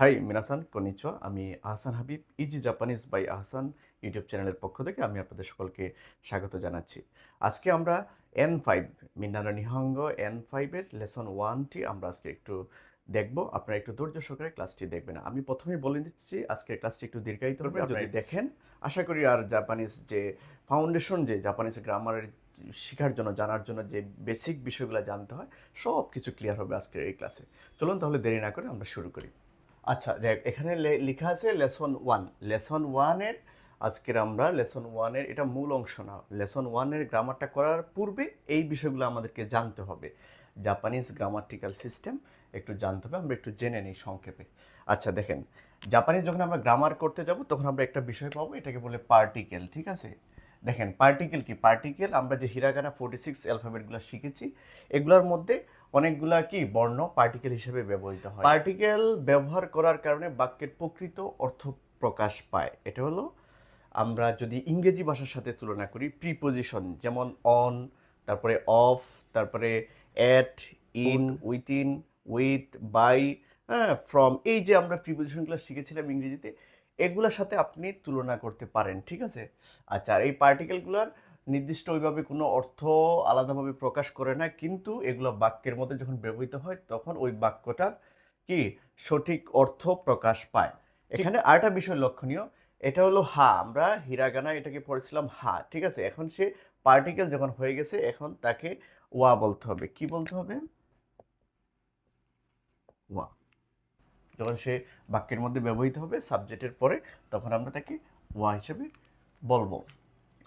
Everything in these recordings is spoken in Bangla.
হাই মিনাসান কনিচুয়া, আমি Ahsan Habib, easy Japanese by Ahsan YouTube চ্যানেলের পক্ষ থেকে আমি আপনাদের সকলকে স্বাগত জানাচ্ছি। আজকে আমরা N5 মিনারা নিহঙ্গ N5 এর লেসন 1টি আমরা আজকে একটু দেখব। আপনারা একটু ধৈর্য সহকারে ক্লাসটি দেখবেন। আমি প্রথমেই বলে দিচ্ছি আজকের ক্লাসটি একটু দীর্ঘায়িত হবে, যদি দেখেন আশা করি আর জাপানিজ যে ফাউন্ডেশন, যে জাপানিজ গ্রামারের শেখার জন্য, জানার জন্য যে বেসিক বিষয়গুলো জানতে হয় সব কিছু ক্লিয়ার হবে আজকের এই ক্লাসে। চলুন তাহলে দেরি না করে আমরা শুরু করি। আচ্ছা, এখানে লেখা আছে লেসন 1। লেসন 1-এর আজকের আমরা লেসন 1-এর এটা মূল অংশ না। লেসন 1-এর গ্রামারটা করার পূর্বে এই বিষয়গুলো আমাদেরকে জানতে হবে। জাপানিজ গ্রামাটিক্যাল সিস্টেম একটু জানতে হবে, আমরা একটু জেনে নিই সংক্ষেপে। আচ্ছা দেখেন, জাপানিজ যখন আমরা গ্রামার করতে যাব তখন আমরা একটা বিষয় পাবো, এটাকে বলে পার্টিকেল। ঠিক আছে, দেখেন পার্টিকেল কি, পার্টিকেল আমরা যে হিরাগানা 46 অ্যালফাবেটগুলো শিখেছি এগুলোর মধ্যে অনেকগুলা কি বর্ণ পার্টিকেল হিসেবে ব্যবহৃত হয়। পার্টিকেল ব্যবহার করার কারণে বাক্যের প্রকৃত অর্থ প্রকাশ পায়। এটা হলো আমরা যদি ইংরেজি ভাষার সাথে তুলনা করি, প্রিপোজিশন যেমন অন, তারপরে অফ, তারপরে at, in, within, with, by, হ্যাঁ, ফ্রম, এই যে আমরা প্রিপোজিশনগুলো শিখেছিলাম ইংরেজিতে, এগুলোর সাথে আপনি তুলনা করতে পারেন। ঠিক আছে, আচ্ছা, আর এই পার্টিকেলগুলোর নির্দিষ্ট ওইভাবে কোনো অর্থ আলাদাভাবে প্রকাশ করে না, কিন্তু এগুলো বাক্যের মধ্যে যখন ব্যবহৃত হয় তখন ওই বাক্যটার কি সঠিক অর্থ প্রকাশ পায়। এখানে আরেকটা বিষয় লক্ষণীয়, এটা হলো হা। আমরা হিরাগানা এটাকে পড়েছিলাম হা, ঠিক আছে। এখন সে পার্টিকেল যখন হয়ে গেছে এখন তাকে ওয়া বলতে হবে। কি বলতে হবে? ওয়া। যখন সে বাক্যের মধ্যে ব্যবহৃত হবে সাবজেক্টের পরে, তখন আমরা তাকে ওয়া হিসেবে বলবো।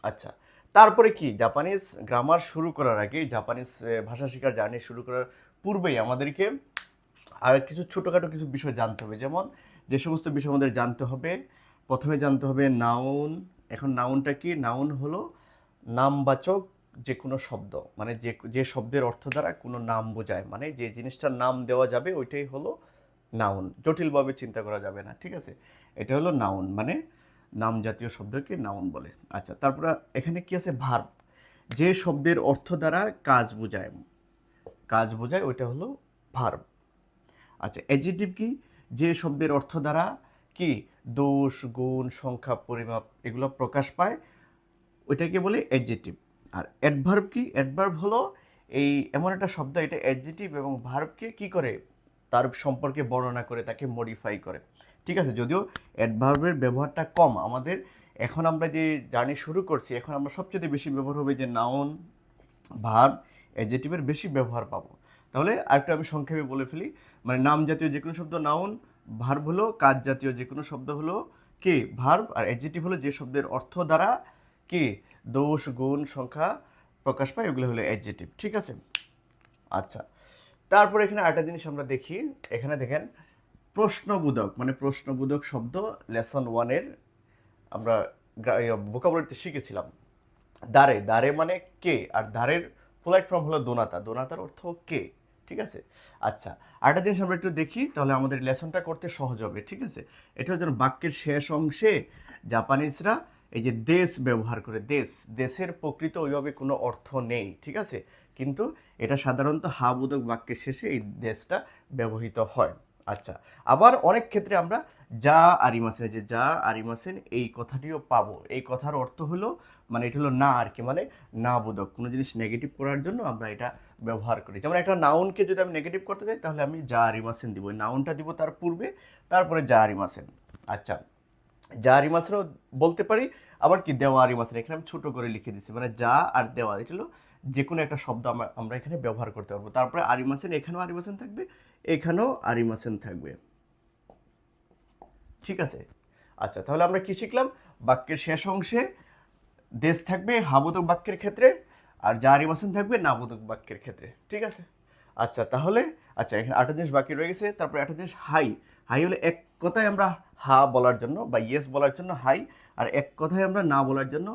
আচ্ছা, তারপরে কি, জাপানিজ গ্রামার শুরু করার আগে, জাপানিজ ভাষা শেখার জার্নি শুরু করার পূর্বেই আমাদেরকে আর কিছু ছোটোখাটো কিছু বিষয় জানতে হবে। যেমন যে সমস্ত বিষয় আমাদের জানতে হবে, প্রথমে জানতে হবে নাউন। এখন নাউনটা কি? নাউন হলো নামবাচক যে কোনো শব্দ, মানে যে যে শব্দের অর্থ দ্বারা কোনো নাম বোঝায়, মানে যে জিনিসটার নাম দেওয়া যাবে ওইটাই হলো নাউন। জটিলভাবে চিন্তা করা যাবে না, ঠিক আছে। এটা হলো নাউন, মানে নাম জাতীয় শব্দকে নাউন বলে। আচ্ছা, তারপরে এখানে কি আছে? ভার্ব। যে শব্দের অর্থ দ্বারা কাজ বোঝায়, কাজ বোঝায় ওইটা হলো ভার্ব। আচ্ছা, অ্যাডজেক্টিভ কি? যে শব্দের অর্থ দ্বারা কি দোষ, গুণ, সংখ্যা, পরিমাপ এগুলো প্রকাশ পায়, ওইটাকে বলে অ্যাডজেক্টিভ। আর অ্যাডভার্ব কি? অ্যাডভার্ব হলো এই এমন একটা শব্দ, এটা অ্যাডজেক্টিভ এবং ভার্বকে কি করে তার সম্পর্কে বর্ণনা করে, তাকে মডিফাই করে। ঠিক আছে, যদিও অ্যাডভার্বের ব্যবহারটা কম আমাদের। এখন আমরা যে জার্নি শুরু করছি, এখন আমরা সবচেয়ে বেশি ব্যবহার হবে যে নাউন, ভার্ব, অ্যাডজেক্টিভের বেশি ব্যবহার পাবো। তাহলে আরেকটু আমি সংক্ষেপে বলে ফেলি, মানে নাম জাতীয় যে কোনো শব্দ নাউন, ভার্ব হলো কাজ জাতীয় যে কোনো শব্দ হলো কি ভার্ব, আর অ্যাডজেক্টিভ হলো যে শব্দের অর্থ দ্বারা কি দোষ, গুণ, সংখ্যা প্রকাশ পায়, এগুলো হলো অ্যাডজেক্টিভ। ঠিক আছে, আচ্ছা, তারপরে এখানে আরেকটা জিনিস আমরা দেখি। এখানে দেখেন প্রশ্নবোধক, মানে প্রশ্নবোধক শব্দ লেসন 1-এর আমরা ভোকাবুলারিতে শিখেছিলাম। দাঁড়ে, দাঁড়ে মানে কে, আর দাঁড়ের পোলাইট ফর্ম হলো দোনাতা, দোনাতার অর্থ কে। ঠিক আছে, আচ্ছা, আরেকটা জিনিস আমরা একটু দেখি, তাহলে আমাদের লেসনটা করতে সহজ হবে। ঠিক আছে, এটা হচ্ছে বাক্যের শেষ অংশে জাপানিজরা এই যে দেশ ব্যবহার করে। দেশ, দেশের প্রকৃত ওইভাবে কোনো অর্থ নেই, ঠিক আছে, কিন্তু এটা সাধারণত হাবোধক বাক্যের শেষে এই দেশটা ব্যবহৃত হয়। আচ্ছা, আবার অনেক ক্ষেত্রে আমরা যা আরিমাসেন, যে যা আরিমাসেন এই কথাটিও পাবো। এই কথার অর্থ হলো, মানে এটা হলো না আর কি, মানে না বোধক কোনো জিনিস নেগেটিভ করার জন্য আমরা এটা ব্যবহার করি। যেমন একটা নাউনকে যদি আমি নেগেটিভ করতে চাই তাহলে আমি যা আরিমাসেন দিব, নাউনটা দিব তার পূর্বে, তারপরে যা আরিমাসেন। আচ্ছা, যা আরিমাসেনও বলতে পারি, আবার কি দেওয়া আরিমাসেন, এখানে আমি ছোট করে লিখে দিচ্ছি, মানে যা আর দেওয়া, এটা হলো যে কোনো একটা শব্দ আমরা এখানে ব্যবহার করতে পারবো। তারপরে আরিমাসেন, এখানেও আরিমাসেন থাকবে, এখানেও আরিমাসেন থাকবে। ঠিক আছে, আচ্ছা, তাহলে আমরা কি শিখলাম? বাক্যের শেষ অংশে দেশ থাকবে হাবোধক বাক্যের ক্ষেত্রে, আর যা আরিমাসেন থাকবে নাবোধক বাক্যের ক্ষেত্রে। ঠিক আছে, আচ্ছা, তাহলে আচ্ছা, এখানে 8টা জিনিস বাকি রয়ে গেছে। তারপরে একটা জিনিস হাই। হাই হলে এক কথায় আমরা হা বলার জন্য বা ইয়েস বলার জন্য হাই, আর এক কথায় আমরা না বলার জন্য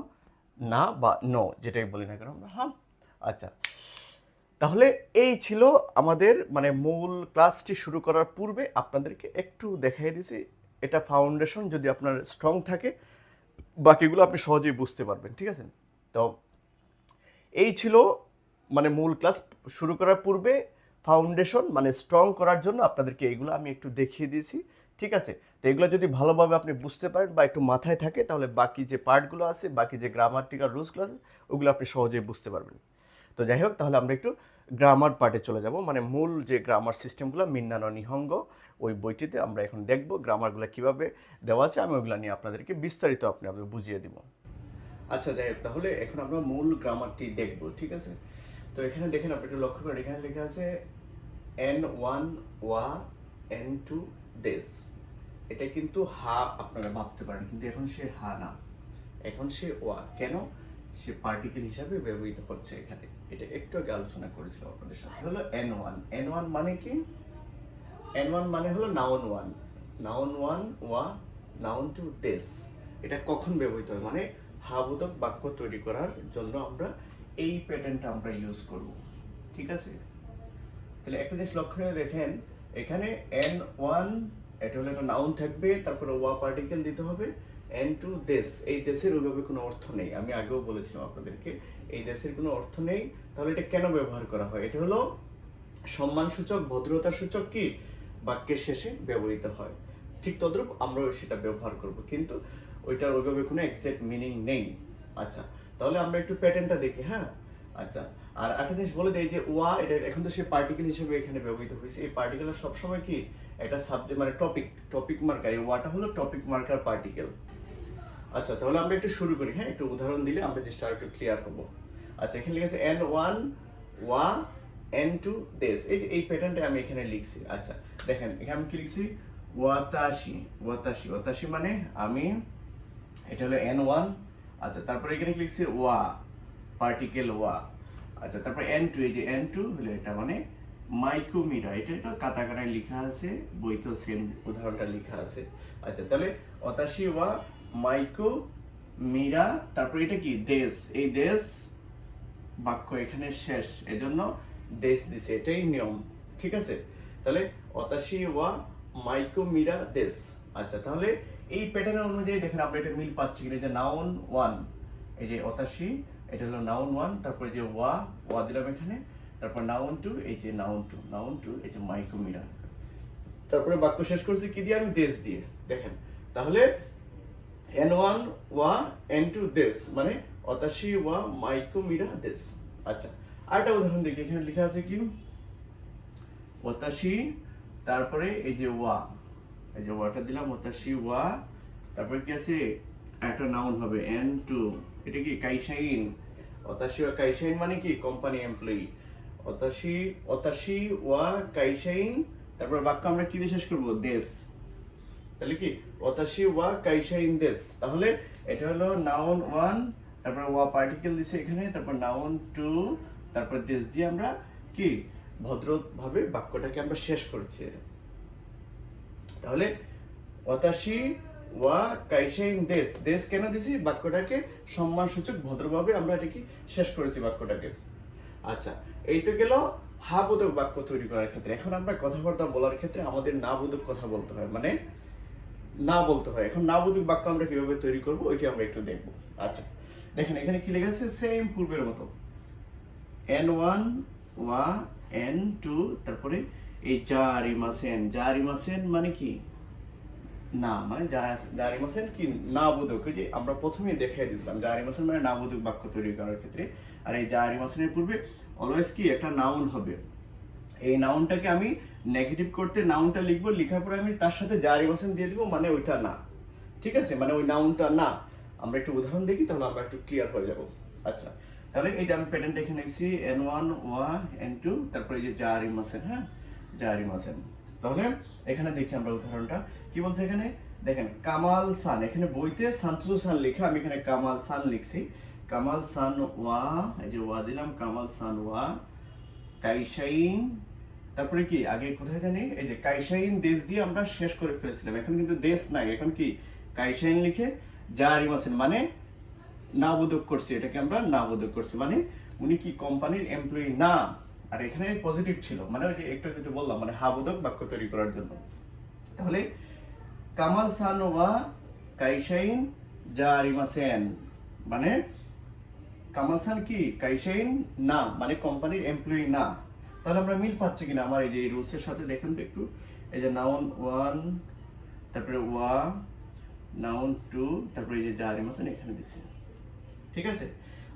না বা নো, যেটাই বলি না কেন আমরা হ্যাঁ। আচ্ছা, তাহলে এই ছিল আমাদের, মানে মূল ক্লাসটি শুরু করার পূর্বে আপনাদেরকে একটু দেখাই দিছি। এটা ফাউন্ডেশন, যদি আপনার স্ট্রং থাকে বাকিগুলো আপনি সহজেই বুঝতে পারবেন। ঠিক আছে, তো এই ছিল মানে মূল ক্লাস শুরু করার পূর্বে ফাউন্ডেশন, মানে স্ট্রং করার জন্য আপনাদেরকে এইগুলো আমি একটু দেখিয়ে দিয়েছি। ঠিক আছে? তো এগুলো যদি ভালোভাবে আপনি বুঝতে পারেন বা একটু মাথায় থাকে তাহলে বাকি যে পার্টগুলো আছে, বাকি যে গ্রামাটিক্যাল রুলসগুলো আছে ওগুলো আপনি সহজেই বুঝতে পারবেন। তো যাই হোক তাহলে আমরা একটু গ্রামার পার্টে চলে যাব, মানে মূল যে গ্রামার সিস্টেমগুলো মিন্না no নিহঙ্গ ওই বইটিতে আমরা এখন দেখব গ্রামারগুলো কিভাবে দেওয়া আছে, আমি ওগুলো নিয়ে আপনাদেরকে বিস্তারিত আপনাদের বুঝিয়ে দিব। আচ্ছা যাই হোক তাহলে এখন আমরা মূল গ্রামারটি দেখব, ঠিক আছে? তো এখানে দেখেন আপনি একটু লক্ষ্য করেন, এখানে লেখা আছে N1 ওয়া N2 দেশ। এটা কিন্তু হা আপনারা ভাবতে পারেন, কিন্তু এখন সে হা না, এখন সে ওয়া। কেন? সে পার্টিকেল হিসাবে ব্যবহৃত হচ্ছে এখানে। এটা একটু আগে আলোচনা করেছিলাম আপনাদের সাথে। হলো N1। N1 মানে কি? N1 মানে হলো নাউন ওয়ান, নাউন ওয়ান ওয়া, নাউন টু দেশ। এটা কখন ব্যবহৃত হয়? মানে হাবোধক বাক্য তৈরি করার জন্য আমরা এই প্যাটার্নটা আমরা ইউজ করব, ঠিক আছে? তাহলে একটা জিনিস লক্ষ্য করে দেখেন, এখানে N1 এটা হলো একটা নাউন থাকবে, তারপরে ওয়া পার্টিকেল দিতে হবে, N2 দেশ। এই দেশের ওইভাবে কোনো অর্থ নেই, আমি আগেও বলেছিলাম আপনাদেরকে এই দেশের কোনো অর্থ নেই। তাহলে এটা কেন ব্যবহার করা হয়? এটা হলো সম্মানসূচক, ভদ্রতা সূচক কি বাক্যের শেষে ব্যবহৃত হয়। ঠিক তদ্রূপ আমরাও সেটা ব্যবহার করব, কিন্তু ওইটার ওইভাবে কোনো এক্সাক্ট মিনিং নেই। আচ্ছা তাহলে আমরা একটু প্যাটার্নটা দেখি, হ্যাঁ? আচ্ছা, আর একটা জিনিস বলে দেই যে ওয়া, এটা এখন তো সে পার্টিকেল হিসেবে এখানে ব্যবহৃত হয়েছে। এই পার্টিকেল সবসময় কি একটা সাবজেক্ট, মানে টপিক মার্কার। এই ওয়াটা হলো টপিক মার্কার পার্টিকেল। আচ্ছা তাহলে আমরা একটু শুরু করি, হ্যাঁ? একটু উদাহরণ দিলে আমরা জিনিসটা একটু ক্লিয়ার হবো। আচ্ছা এখানে লিখেছে N1 ওয়া N2 দেশ। এই যে এই প্যাটার্নটা আমি এখানে লিখছি। আচ্ছা দেখেন এখানে আমি কি লিখছি, ওয়াতাশি। ওয়াতাশি, ওয়াতাশি মানে আমি, এটা হলো N1। আচ্ছা তারপরে এখানে কি লিখছি, ওয়া পার্টিকেল ওয়া। আচ্ছা তারপর N2, এই যে N2 হলো এটা মানে মাইক্রোমিটার। এটা কাটাকানায় লেখা আছে, বইতেও সেম উদাহরণটা লেখা আছে। আচ্ছা তাহলে ওয়াতাশি ওয়া মাইক্রো মিরা, তারপর এটা কি দেশ। এই দেশ বাক্য এখানে শেষ, এজন্য দেশ দিছে, এটাই নিয়ম, ঠিক আছে? তাহলে ওয়াতাশি ওয়া মাইক্রো মিরা দেশ। আচ্ছা তাহলে এই প্যাটার্ন অনুযায়ী দেখেন আমরা এটা মিল পাচ্ছি কিনা, যে নাউন ওয়ান, এই যে ওয়াতাশি এটা হলো নাউন ওয়ান, তারপরে যে ওয়া, ওয়া দিলাম এখানে, তারপর নাউন টু, এই যে নাউন টু, নাউন টু, এই যে মাইক্রো মিরা, তারপরে বাক্য শেষ করছি কি দিয়ে? আমি দেশ দিয়ে। দেখেন তাহলে N1 ওয়া N2 দেশ মানে ওয়াতাশি ওয়া মাইক্রো মিরা দেশ। আচ্ছা আরেকটা উদাহরণ দেখি, এখানে লেখা আছে কি, ওয়াতাশি, তারপরে এই যে ওয়া, এই যে ওয়াটা দিলাম, ওয়াতাশি ওয়া, তারপরে কি আছে, একটা নাউন হবে N2, এটা কি কাইশাইন। ওয়াতাশি ওয়া কাইশাইন মানে কি কোম্পানি এমপ্লয়ি। ওয়াতাশি, ওয়াতাশি ওয়া কাইশাইন, তারপর বাক্য আমরা কি দিয়ে শেষ করব? দেশ। তাহলে কি ওয়াতাশি ওয়া কাইশাইন দেশ। তাহলে এটা হলো নাউন ওয়ান, তারপর ওয়া পার্টিকেল দিছে এখানে, তারপর নাউন টু, তারপর দেশ দিয়ে আমরা কি ভদ্রভাবে বাক্যটাকে আমরা শেষ করছি। তাহলে ওয়াতাশি ওয়া কাইশাইন দেশ। দেশ কেন দিছি? বাক্যটাকে সম্মানসূচক ভদ্রভাবে আমরা এটাকে শেষ করেছি বাক্যটাকে। আচ্ছা এই তো গেল হা বোধক বাক্য তৈরি করার ক্ষেত্রে। এখন আমরা কথাবার্তা বলার ক্ষেত্রে আমাদের না বোধক কথা বলতে হয়, মানে না বলতে হয়। এখন না বোধক বাক্য আমরা কিভাবে তৈরি করব ওইটা আমরা একটু দেখব। আচ্ছা দেখেন এখানে কি লেখা আছে, সেম পূর্বের মতো N1 ওয়া N2, তারপরে এই জারিমাসেন। জারিমাসেন মানে কি না, মানে জারিমাসেন কি না বোধক। যে আমরা প্রথমেই দেখাই দিয়েছিলাম জারিমাসেন মানে না বোধক বাক্য তৈরি করার ক্ষেত্রে। আর এই জারিমাসেনের পূর্বে অলওয়েজ কি একটা নাউন হবে। এই নাউনটাকে আমি নেগেটিভ করতে নাউনটা লিখবো, লেখার পরে আমি তার সাথে জারিমাসেন দিয়ে দিব, মানে ওইটা না, ঠিক আছে? মানে ওই নাউনটা না। আমরা একটু উদাহরণ দেখি তাহলে আমরা একটু ক্লিয়ার হয়ে যাব। আচ্ছা তাহলে এই যে আমি প্যাটার্নটা এখানে লিখছি N1 ওয়া N2, তারপরে এই যে জারিমাসেন, হ্যাঁ জারিমাসেন। তাহলে এখানে দেখি আমরা উদাহরণটা কি বলছে। এখানে দেখেন কামাল সান, এখানে বইতে সান্তু সান লেখা, আমি এখানে কামাল সান লিখছি। কামাল সান ওয়া, এই যে ওয়া দিলাম, কামাল সান ওয়া কাইশাইন, তারপরে কি আগে কোথায় জানি, এই যে কাইশাইন দেশ দিয়ে আমরা শেষ করে ফেলেছিলাম। এখন কিন্তু দেশ নাই, এখন কি কাইশাইন লিখে জারিমাসেন মানে না বোধক করছি, এটাকে আমরা না বোধক করছি, মানে উনি কি কোম্পানির এমপ্লয়ি না। আর এখানে পজিটিভ ছিল, মানে ওই যে একটু একটু বললাম, মানে হা বোধক বাক্য তৈরি করার জন্য। তাহলে কামাল সান ওয়া কাইশাইন জারিমাসেন মানে কামাল সান কি কাইশাইন না, মানে কোম্পানির এমপ্লয়ি না। তাহলে আমরা মিল পাচ্ছি কিনা আমার এই যে রুলসের সাথে? দেখেন তো একটু, এই যে নাউন ওয়ান, তারপরে ওয়া, নাউন টু, তারপরে এই যে জারি মাসেন এখানে দিছি, ঠিক আছে।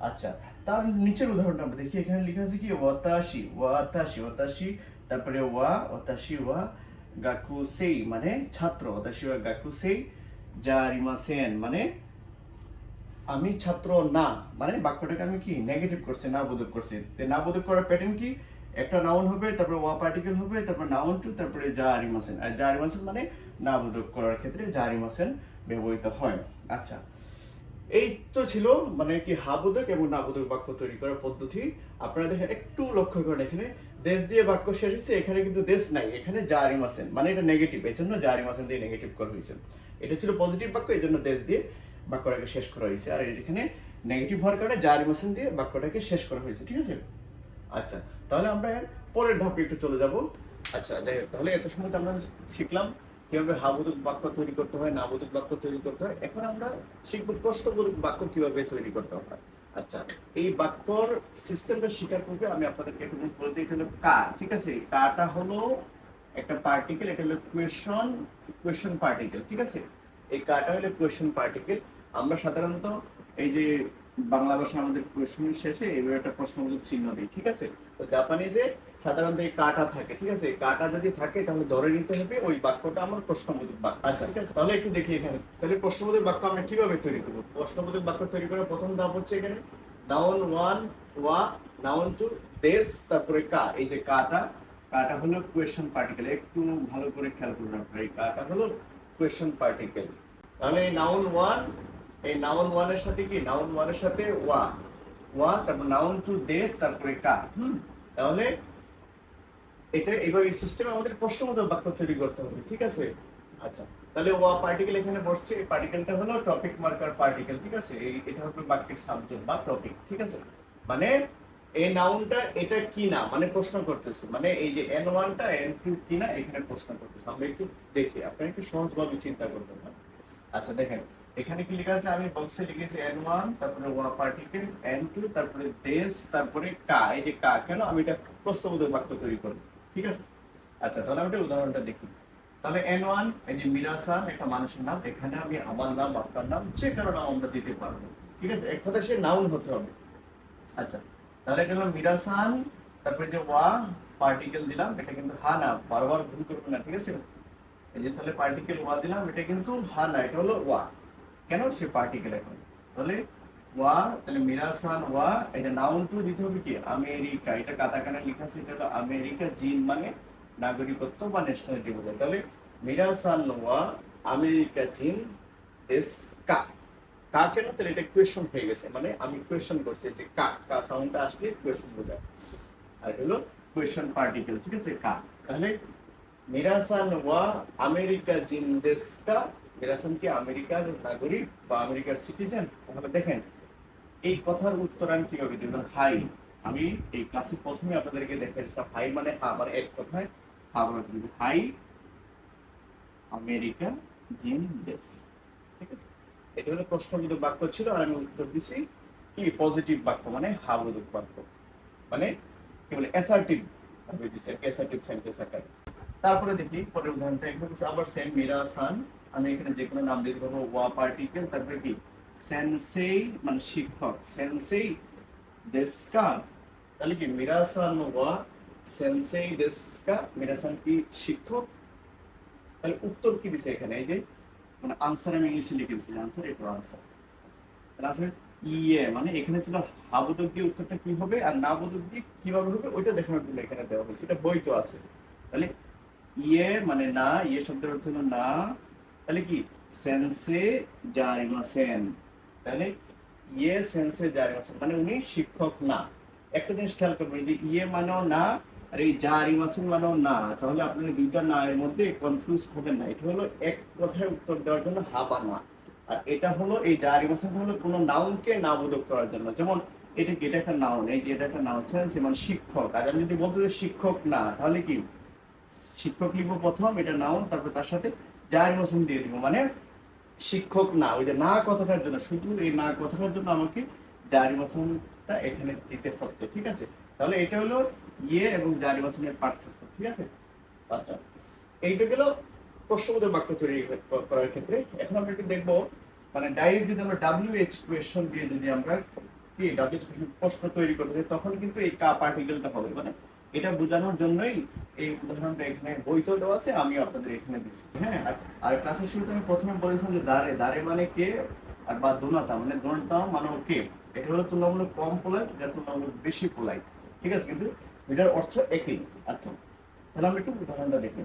আচ্ছা, তার নিচের উদাহরণটা আমরা দেখি, এখানে লেখা আছে কি ওয়াতাশি, ওয়াতাশি, ওয়াতাশি, তারপরে ওয়া, ওয়াতাশি ওয়া গাকুসেই মানে ছাত্র, ওয়াতাশি ওয়া গাকুসেই জারিমাসেন মানে আমি ছাত্র না, মানে বাক্যটাকে আমি কি নেগেটিভ করছি, না বোধক করছি। না বোধক করার প্যাটার্ন কি, একটা নাউন হবে, তারপরে ওয়া পার্টিকেল হবে, তারপর নাউন টু, তারপরে জারিমাসেন। আর জারিমাসেন মানে না বোধক করার ক্ষেত্রে জারিমাসেন ব্যবহৃত হয়। আচ্ছা, এই তো ছিল মানে কি হাবোধক এবং নাবোধক বাক্য তৈরি করার পদ্ধতি। আপনারা দেখেন একটু লক্ষ্য করেন, এখানে দেশ দিয়ে বাক্য শেষ হয়েছে, এখানে কিন্তু দেশ নাই, এখানে জারিমাসেন মানে এটা নেগেটিভ, এই জন্য জারিমাসেন দিয়ে নেগেটিভ করা হয়েছে। এটা ছিল পজিটিভ বাক্য, এই জন্য দেশ দিয়ে বাক্যটাকে শেষ করা হয়েছে, আর এখানে নেগেটিভ হওয়ার কারণে জারিমাসেন দিয়ে বাক্যটাকে শেষ করা হয়েছে, ঠিক আছে। আচ্ছা, তাহলে আমরা এর পরের ধাপে একটু চলে যাব। আচ্ছা, যাই হোক, তাহলে এত সময় আমরা শিখলাম কিভাবে হাবোধক বাক্য তৈরি করতে হয়, নাবোধক বাক্য তৈরি করতে হয়। এখন আমরা শিখবো প্রশ্নবোধক বাক্য কিভাবে তৈরি করতে হয়। আচ্ছা, এই বাক্যর সিস্টেমটা শেখার পূর্বে আমি আপনাদেরকে একটু বলতে, এটা হলো কা, ঠিক আছে। কাটা হলো একটা পার্টিকেল, এটা হলো কোয়েশ্চন পার্টিকেল, ঠিক আছে। এই কাটা হলো কোয়েশ্চন পার্টিকেল। আমরা সাধারণত এই যে বাংলা ভাষা আমাদের কোয়েশ্চনের শেষে এইভাবে একটা প্রশ্নবোধক চিহ্ন দিই, ঠিক আছে। তো জাপানিজে সাধারণত এই কাটা থাকে, ঠিক আছে। কাটা যদি থাকে তাহলে ধরে নিতে হবে ওই বাক্যটা আমার প্রশ্নবোধক বাক্য। আচ্ছা, ঠিক আছে, তাহলে একটু দেখি এখানে, তাহলে প্রশ্নবোধক বাক্য আমরা কিভাবে তৈরি করব। প্রশ্নবোধক বাক্য তৈরি করার প্রথম ধাপ হচ্ছে এখানে নাউন ওয়ান ওয়া, নাউন টু দেশ, তারপরে কা। এই যে কাটা, কাটা হলো কোয়েশ্চন পার্টিকেল, একটু ভালো করে খেয়াল করুন আপনারা, এই কাটা হলো কোয়েশ্চন পার্টিকেল। তাহলে এই নাউন ওয়ান, এই নাউন ওয়ানের সাথে কি, নাউন ওয়ানের সাথে ওয়া, ওয়া, তারপর নাউন টু দেশ, তারপরে কা। তাহলে এটা এইভাবে সিস্টেমে আমাদের প্রশ্নবোধক বাক্য তৈরি করতে হবে, ঠিক আছে। আচ্ছা, তাহলে ওয়া পার্টিকেল এখানে বসছে, এই পার্টিকেলটা হলো টপিক মার্কার পার্টিকেল, ঠিক আছে। এই এটা হবে বাক্যের সাবজেক্ট বা টপিক, ঠিক আছে। মানে এই নাউনটা এটা কি না, মানে প্রশ্ন করতেছে, মানে এই যে n1 টা n2 কি না এখানে প্রশ্ন করতেছে। আমরা একটু দেখি, আপনারা একটু সহজভাবে চিন্তা করবেন না। আচ্ছা, দেখেন এখানে কি লেখা আছে, আমি বক্সে লিখেছি n1, তারপরে ওয়া পার্টিকেল, n2, তারপরে দেশ, তারপরে কা। এই যে কা, কেন আমি এটা প্রশ্নবোধক বাক্য তৈরি করব, ঠিক আছে। আচ্ছা, তাহলে আমরা উদাহরণটা দেখি। তাহলে n1 এই যে মিরাসান একটা মানুষের নাম, এখানে আমি আমার নাম, আপনার নাম, যে কারো নাম আমরা দিতে পারবো, ঠিক আছে। এক কথা সে নাউন হতে হবে। আচ্ছা, তাহলে এটা হলো মিরাসান, তারপরে যে ওয়া পার্টিকেল দিলাম, এটা কিন্তু হা না, বারবার ভুল করবে না, ঠিক আছে। এই যে তাহলে পার্টিকেল ওয়া দিলাম, এটা কিন্তু হা না, এটা হলো ওয়া, কেন সে পার্টিকেল এখন। তাহলে ওয়া, তাহলে মিরাসান ওয়া, এই যে নাউন টু দিতে হবে কি আমেরিকা, এটা কাতাকানা লেখা আছে, এটা হলো আমেরিকা, জিন মানে নাগরিকত্ব বা ন্যাশনালিটি বোঝায়। তাহলে মিরাসান ওয়া আমেরিকা জিন দেশ কা। কা কেন, তাহলে এটা কোয়েশ্চন হয়ে গেছে, মানে আমি কোয়েশ্চন করছি যে কা, কা সাউন্ডটা আসলে কোয়েশ্চন বোঝায়, আর এটা হলো কোয়েশ্চন পার্টিকেল, ঠিক আছে, কা। তাহলে মিরাসান ওয়া আমেরিকা জিন দেশ কা, মিরাসান কি আমেরিকার নাগরিক বা আমেরিকার সিটিজেন। তাহলে দেখেন এই কথার উত্তর আমি কিভাবে দেব, হাই। আমি এই ক্লাসে প্রথমে আপনাদেরকে দেখাইছিলাম হাই মানে হা, মানে এক কথায় হা বলে দিবি, হাই আমেরিকা জিন দেশ, ঠিক আছে। এটা হলো প্রশ্নবোধক বাক্য ছিল, আর আমি উত্তর দিছি কি পজিটিভ বাক্য, মানে হাবোধক বাক্য, মানে কি বলে অ্যাসার্টিভ ভাবে দিছি, অ্যাসার্টিভ সেন্টেন্স আকারে। তারপরে দেখি পরের উদাহরণটা, এখানে হচ্ছে আবার সেম মিরাসান, আমি এখানে যে কোনো নাম দিয়ে দেবো, ওয়া পার্টিকেল, তারপরে কি সেনসেই মানে শিক্ষক, সেনসেই দেশকা। তাহলে কি মিরাসান ওয়া সেনসেই দেশকা, মিরাসান কি শিক্ষক। তাহলে উত্তর কি দিছে এখানে, এই যে মানে আনসার আমি ইংলিশে লিখে দিয়েছি, আনসার এটা আনসার। আনসার ইয়ে, মানে এখানে ছিল হাবোধক দিয়ে উত্তরটা কি হবে আর নাবোধক দিয়ে কিভাবে হবে ওইটা দেখানোর জন্য এখানে দেওয়া হয়েছে, এটা বই তো আছে। তাহলে ইয়ে মানে না, ইয়ে শব্দের অর্থ হলো না, তাহলে কি সেন্সে জারিমাসেন, তাহলে ইয়ে সেন্সে জারিমাসেন মানে উনি শিক্ষক না। একটা জিনিস খেয়াল করবেন যে ইয়ে মানেও না আর এই জারিমাসেন মানেও না, তাহলে আপনারা দুইটা না এর মধ্যে কনফিউজ হবেন না। এটা হলো এক কথায় উত্তর দেওয়ার জন্য হা বা না, আর এটা হলো এই জারিমাসেন হলো কোনো নাউনকে নাবোধক করার জন্য। যেমন এটা কি, এটা একটা নাউন, এই যে এটা একটা নাউন সেন্স মানে শিক্ষক, আর আমি যদি বলতে যে শিক্ষক না, তাহলে কি শিক্ষক লিখবো প্রথম, এটা নাউন, তারপর তার সাথে জারিমাসেন দিয়ে দিব, মানে শিক্ষক না। ওই যে না কথাটার জন্য, শুধু এই না কথাটার জন্য আমাকে জারিমাসেনটা এখানে দিতে হচ্ছে, ঠিক আছে। তাহলে এটা হলো ইয়ে এবং জারিমাসেনের পার্থক্য, ঠিক আছে। আচ্ছা, এইটা গেল প্রশ্নবোধক বাক্য তৈরি করার ক্ষেত্রে। এখন আমরা একটু দেখবো, মানে ডাইরেক্ট যদি আমরা WH কোয়েশ্চন দিয়ে যদি আমরা কি WH প্রশ্ন তৈরি করতে চাই, তখন কিন্তু এই কা পার্টিকেলটা হবে। মানে এটা বোঝানোর জন্যই এই উদাহরণটা এখানে বইতেও দেওয়া আছে, আমি আপনাদের এখানে দিচ্ছি। হ্যাঁ, আচ্ছা। আর ক্লাসের শুরুতে আমি প্রথমে বলেছিলাম যে দাঁড়ে, দাঁড়ে মানে কে, আর বা দোনাতা মানে দোনাতা মানে কে। এটা হলো তুলনামূলক কম পোলাইট, এটা তুলনামূলক বেশি পোলাইট, ঠিক আছে, কিন্তু এটার অর্থ একই। আচ্ছা, তাহলে আমরা একটু উদাহরণটা দেখি।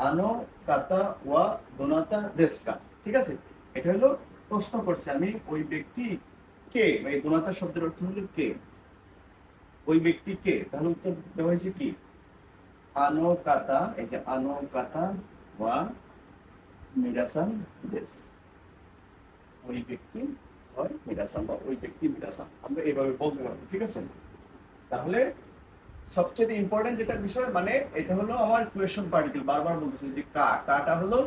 আনো কাতা ওয়া দোনাতা দেশকা, ঠিক আছে। এটা হলো প্রশ্ন করছে আমি, ওই ব্যক্তি কে, এই দোনাতা শব্দের অর্থ হলো কে, ওই ব্যক্তি কে। তাহলে উত্তর দেওয়া হয়েছে কি, আনো কাতা, এই যে আনো কাতা ওয়া মিরাসান দেশ, ওই ব্যক্তি হয় মিরাসান বা ওই ব্যক্তি মিরাসান, আমরা এইভাবে বলতে পারবো, ঠিক আছে। তাহলে সবচেয়ে ইম্পর্টেন্ট যেটা বিষয়, মানে এটা হলো আমার কোয়েশ্চন পার্টিকেল, বারবার বলতেছি যে কাটা হলো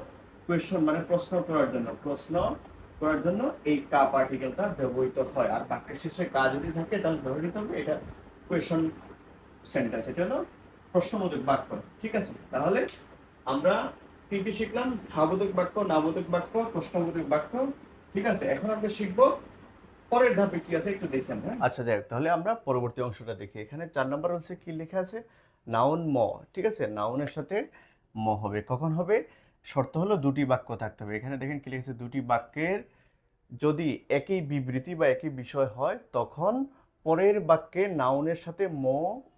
কোয়েশ্চন, মানে প্রশ্ন করার জন্য এই কা পার্টিকেলটা ব্যবহৃত হয়। আর বাক্যের শেষে কা যদি থাকে তাহলে ধরে নিতে হবে এটা কোয়েশ্চন সেন্টেন্স, এটা হলো প্রশ্নবোধক বাক্য, ঠিক আছে। তাহলে আমরা কি কি শিখলাম, হ্যাবোধক বাক্য, নাবোধক বাক্য, প্রশ্নবোধক বাক্য, ঠিক আছে। এখন আমরা শিখবো পরের ধাপে কি আছে একটু দেখেন। হ্যাঁ, আচ্ছা, যাই হোক, তাহলে আমরা পরবর্তী অংশটা দেখি। এখানে 4 নম্বর হচ্ছে কি লেখা আছে, নাউন ম, ঠিক আছে। নাউনের সাথে ম হবে, কখন হবে, শর্ত হলো দুটি বাক্য থাকতে হবে। এখানে দেখেন কি লিখেছে, দুটি বাক্যের যদি একই বিবৃতি বা একই বিষয় হয় তখন পরের বাক্যে নাউনের সাথে ম,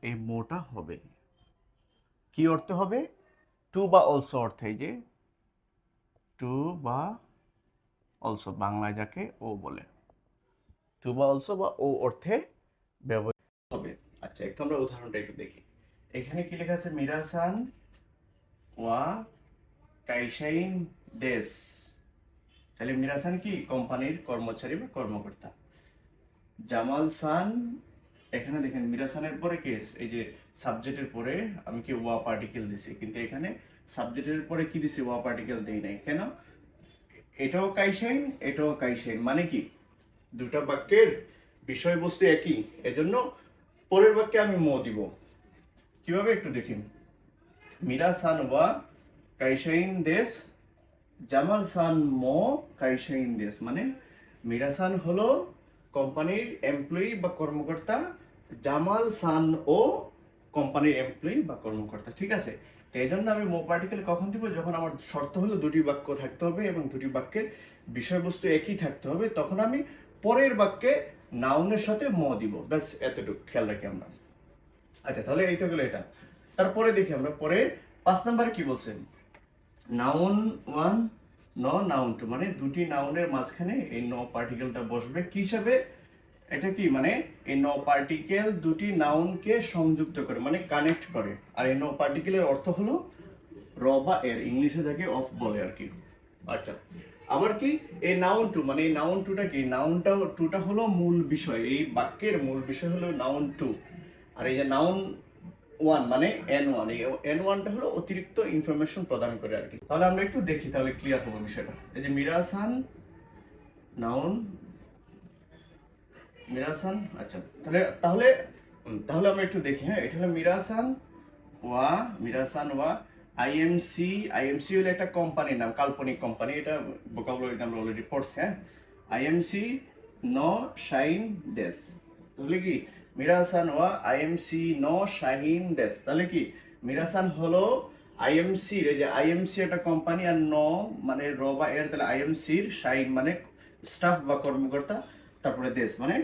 এই মটা হবে। কি অর্থে হবে, টু বা অলসো অর্থে, এই যে টু বা অলসো, বাংলায় যাকে ও বলে, টু বা অলসো বা ও অর্থে ব্যবহৃত হবে। আচ্ছা, একটু আমরা উদাহরণটা একটু দেখি। এখানে কি লেখা আছে, মিরাসান ওয়া কাইশাইন দেশ। তাহলে মিরাসান কি, কোম্পানির কর্মচারী বা কর্মকর্তা। জামাল সান, এখানে দেখেন মিরাসানের পরে কি, এই যে সাবজেক্টের পরে আমি কি ওয়া পার্টিকেল দিছি, কিন্তু এখানে সাবজেক্টের পরে কি দিছি, ওয়া পার্টিকেল দেই নাই কেন, এটাও কাইশাইন এটাও কাইশাইন, মানে কি দুটা বাক্যের বিষয়বস্তু একই, এজন্য পরের বাক্যে আমি ম দিব। কিভাবে একটু দেখুন, মিরা সান ওয়া কাইশাইন দেশ, জামাল সান মো কাইশাইন দেশ, মানে মিরা সান হলো কোম্পানির এমপ্লয়ি বা কর্মকর্তা, জামাল সান ও কোম্পানির এমপ্লয়ি বা কর্মকর্তা, ঠিক আছে। তো এই জন্য আমি মো পার্টিকেল কখন দিব, যখন আমার শর্ত হলো দুটি বাক্য থাকতে হবে এবং দুটি বাক্যের বিষয়বস্তু একই থাকতে হবে, তখন আমি পরের বাক্যে নাউনের সাথে ম দিব, ব্যাস এতটুকু খেয়াল রাখি আমরা। আচ্ছা, তাহলে এই তো গেলো এটা। তারপরে দেখি আমরা পরে 5 নম্বরে কি বলছেন, নাউন ওয়ান ন নাউন টু, মানে দুটি নাউনের মাঝখানে এই ন পার্টিকেলটা বসবে কি হিসাবে, এটা কি, মানে এই ন পার্টিকেল দুটি নাউনকে সংযুক্ত করে, মানে কানেক্ট করে। আর এই ন পার্টিকেলের অর্থ হলো র বা এর, ইংলিশে যাকে অফ বলে আর কি। আচ্ছা, আবার কি এই নাউন টু, মানে এই নাউন টুটা কি, নাউনটা টুটা হলো মূল বিষয়, এই বাক্যের মূল বিষয় হলো নাউন টু। আর এই যে নাউন ওয়ান মানে এন ওয়ান, এই এন ওয়ানটা হলো অতিরিক্ত ইনফরমেশন প্রদান করে আর কি। তাহলে আমরা একটু দেখি, তাহলে ক্লিয়ার হবে বিষয়টা। এই যে মিরাসান নাউন, মিরাসান, আচ্ছা, তাহলে তাহলে তাহলে আমরা একটু দেখি। হ্যাঁ, এটা হলো মিরাসান ওয়া আইএমসি। আইএমসি হলো একটা কোম্পানির নাম, কাল্পনিক কোম্পানি, এটা ভোকাবুলারিতে আমরা অলরেডি পড়ছি। হ্যাঁ, আইএমসি নো শাইন দেশ, তাহলে কি মিরাসান ওয়া আইএমসি নো শাহিন দেশ, তাহলে কি মিরাসান হলো আইএমসি, এই যে আইএমসি একটা কোম্পানি, আর নো মানে র বা এর, তাহলে আইএমসির, শাইন মানে স্টাফ বা কর্মকর্তা, তারপরে দেশ মানে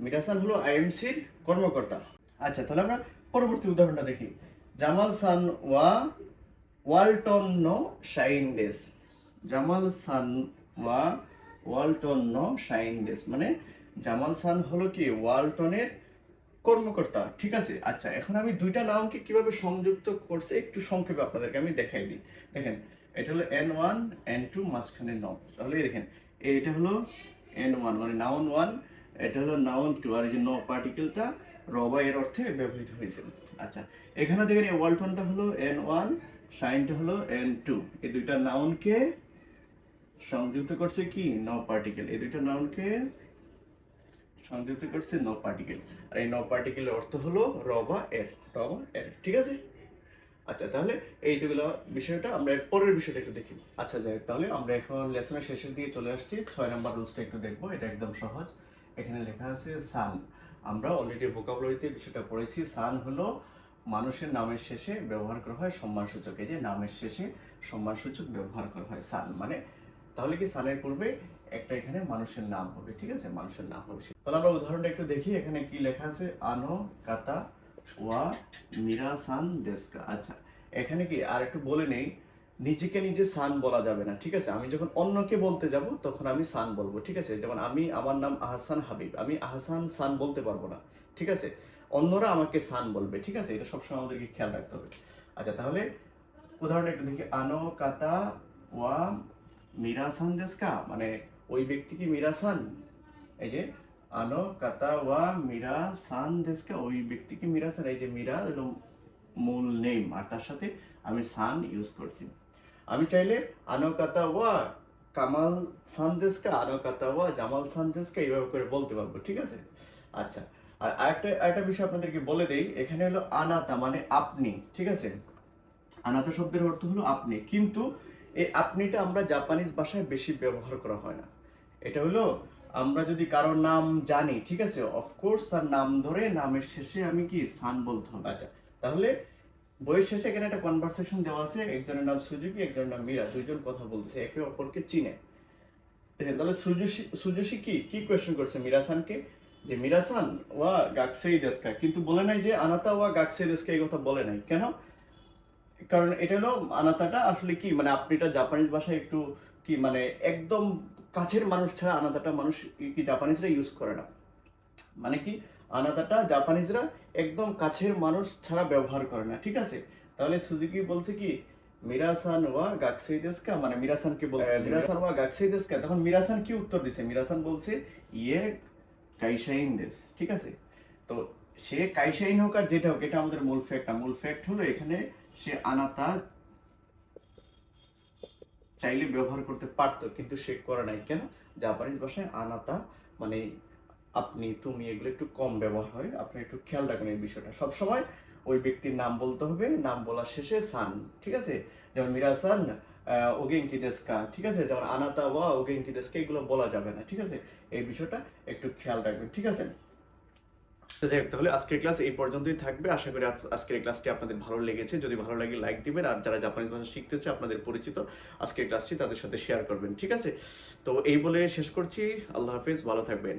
মিরাসান হলো আইএমসির কর্মকর্তা। আচ্ছা, তাহলে আমরা পরবর্তী উদাহরণটা দেখি। জামাল সান ওয়া ওয়ালটন নো শাইন দেশ, জামাল সান ওয়া ওয়ালটন নো শাইন দেশ, মানে জামাল সান হলো কি ওয়ালটনের কর্মকর্তা, ঠিক আছে। আচ্ছা, এখন আমি দুইটা নাউনকে কিভাবে সংযুক্ত করছে একটু সংক্ষেপে আপনাদেরকে আমি দেখাই দিই। দেখেন, এটা হলো এন ওয়ান, এন টু, মাঝখানে ন, তাহলে দেখেন এটা হলো এন ওয়ান মানে নাউন ওয়ান, এটা হলো নাউন টু, আর এই যে ন পার্টিকেলটা র বা এর অর্থে ব্যবহৃত হয়েছে। আচ্ছা, এখানে দেখেন এই ওয়ালটনটা হলো এন ওয়ান, শাইনটা হলো এন টু, এই দুইটা নাউনকে সংযুক্ত করছে কি ন পার্টিকেল, এই দুইটা নাউনকে সংযুক্ত করছে ন পার্টিকেল, আর এই ন পার্টিকেলের অর্থ হলো র বা এর, র বা এর, ঠিক আছে। আচ্ছা, তাহলে এই যেগুলো বিষয়টা আমরা এর পরের বিষয়টা একটু দেখি। আচ্ছা যাই হোক, তাহলে আমরা এখন লেসনের শেষের দিকে চলে আসছি। 6 নাম্বার রুলসটা একটু দেখবো, এটা একদম সহজ। এখানে লেখা আছে সান। আমরা অলরেডি ভোকাবুলারিতে বিষয়টা পড়েছি। সান হলো মানুষের নামের শেষে ব্যবহার করা হয় সম্মানসূচক। এই যে নামের শেষে সম্মানসূচক ব্যবহার করা হয় সান, মানে তাহলে কি সানের পূর্বে একটা এখানে মানুষের নাম হবে, ঠিক আছে, মানুষের নাম হবে। তাহলে আমরা উদাহরণটা একটু দেখি। এখানে কি লেখা আছে, আনো কাতা ওয়া মিরাসান দেশকা। আচ্ছা, এখানে কি আর একটু বলে নেই, নিজেকে নিজে সান বলা যাবে না, ঠিক আছে। আমি যখন অন্যকে বলতে যাব তখন আমি সান বলবো, ঠিক আছে। যেমন আমি, আমার নাম আহসান হাবিব, আমি আহসান সান বলতে পারবো না, ঠিক আছে। অন্যরা আমাকে সান বলবে, ঠিক আছে। এটা সবসময় আমাদেরকে খেয়াল রাখতে হবে। আচ্ছা, তাহলে উদাহরণ একটু দেখি। আনো কাতা ওয়া মিরাসান দেশকা, মানে ওই ব্যক্তি কি মিরাসান। এই যে আনো কাতা ওয়া মিরা সান দেশকা, ওই ব্যক্তি কি মিরা সান। এই যে মিরা হলো মূল নেম, আর তার সাথে আমি সান ইউজ করছি। আমি চাইলে আনো কাতা ওয়া কামাল সান দেশকা, আনো কাতা ওয়া জামাল সান দেশকা, এইভাবে করে বলতে পারবো, ঠিক আছে। আচ্ছা, আর আরেকটা বিষয় আপনাদেরকে বলে দেই। এখানে হলো আনাতা মানে আপনি, ঠিক আছে। আনাতা শব্দের অর্থ হলো আপনি, কিন্তু এই আপনিটা আমরা জাপানিজ ভাষায় বেশি ব্যবহার করা হয় না। এটা হলো আমরা যদি কারোর নাম জানি, ঠিক আছে, অফকোর্স তার নাম ধরে নামের শেষে আমি কি সান বলতে হবে। আচ্ছা, তাহলে বইয়ের শেষে এখানে একটা কনভারসেশন দেওয়া আছে। একজনের নাম সুজুকি, একজনের নাম মীরা, দুইজন কথা বলতেছে, একে অপরকে চিনে। দেখেন, তাহলে সুজুশি কি কি কোয়েশ্চেন করছে মিরাসানকে, যে মিরাসান ওয়া গাকসেই দেস্কা, কিন্তু বলে নাই যে আনাতা ওয়া গাকসেই দেস্কা, এই কথা বলে নাই কেন? কারণ এটা হলো আনাতাটা আসলে কি, মানে আপনিটা জাপানিজ ভাষায় একটু কি, মানে একদম কাছের মানুষ ছাড়া আনাতাটা মানুষ কি জাপানিজরা ইউজ করে না। মানে কি, আনাতাটা জাপানিজরা একদম কাছের মানুষ ছাড়া ব্যবহার করে না, ঠিক আছে। তাহলে সুজুকি বলছে কি মিরাসান ওয়া গাকসেই দেস্কা, মানে মিরাসানকে বলছে মিরাসান ওয়া গাকসেই দেস্কা। তখন মিরাসান কি উত্তর দিছে, মিরাসান বলছে ইয়ে কাইশাইন দেশ, ঠিক আছে। তো সে কাইশাইন হোক আর যেটা হোক, এটা আমাদের মূল ফ্যাক্ট না। মূল ফ্যাক্ট হলো এখানে সে আনাতা চাইলে ব্যবহার করতে পারতো, কিন্তু সে করে নাই কেন? জাপানিজ ভাষায় আনাতা মানে আপনি, তুমি, এগুলো একটু কম ব্যবহার হয়। আপনি একটু খেয়াল রাখবেন এই বিষয়টা। সবসময় ওই ব্যক্তির নাম বলতে হবে, নাম বলার শেষে সান, ঠিক আছে। যেমন মিরাসান ওগেনকি দেস্কা, ঠিক আছে। যেমন আনাতা ওয়া ওগেনকি দেস্কা, এগুলো বলা যাবে না, ঠিক আছে। এই বিষয়টা একটু খেয়াল রাখবেন, ঠিক আছে। তো যাই হোক, তাহলে আজকের ক্লাস এই পর্যন্তই থাকবে। আশা করি আজকের এই ক্লাসটি আপনাদের ভালো লেগেছে। যদি ভালো লাগে লাইক দিবেন, আর যারা জাপানিজ ভাষা শিখতেছে আপনাদের পরিচিত আজকের ক্লাসটি তাদের সাথে শেয়ার করবেন, ঠিক আছে। তো এই বলে শেষ করছি। আল্লাহ হাফেজ, ভালো থাকবেন।